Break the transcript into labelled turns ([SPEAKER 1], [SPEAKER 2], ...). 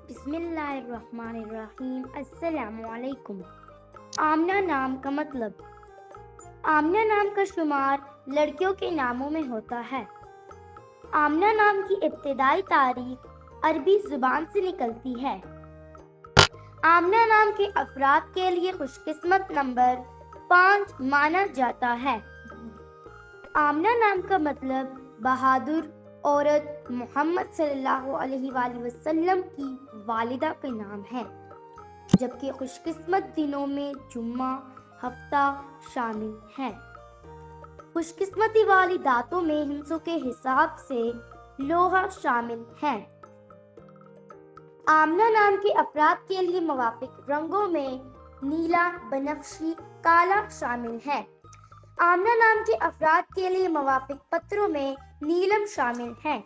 [SPEAKER 1] بسم اللہ الرحمن الرحیم۔ السلام علیکم۔ آمنہ نام کا مطلب۔ آمنہ نام کا شمار لڑکیوں کے ناموں میں ہوتا ہے۔ آمنہ نام کی ابتدائی تاریخ عربی زبان سے نکلتی ہے۔ آمنہ نام کے افراد کے لیے خوش قسمت نمبر 5 مانا جاتا ہے۔ آمنہ نام کا مطلب بہادر عورت محمد صلی اللہ علیہ وآلہ وسلم کی والدہ کا نام ہے، جبکہ خوش قسمت دنوں میں جمعہ، ہفتہ شامل ہیں۔ خوش قسمتی والی دانتوں میں ہندسوں کے حساب سے لوہا شامل ہیں۔ آمنہ نام کے افراد کے لیے موافق رنگوں میں نیلا، بنفشی، کالا شامل ہے۔ آمنہ نام کے افراد کے لیے موافق پتروں میں نیلم شامل ہے۔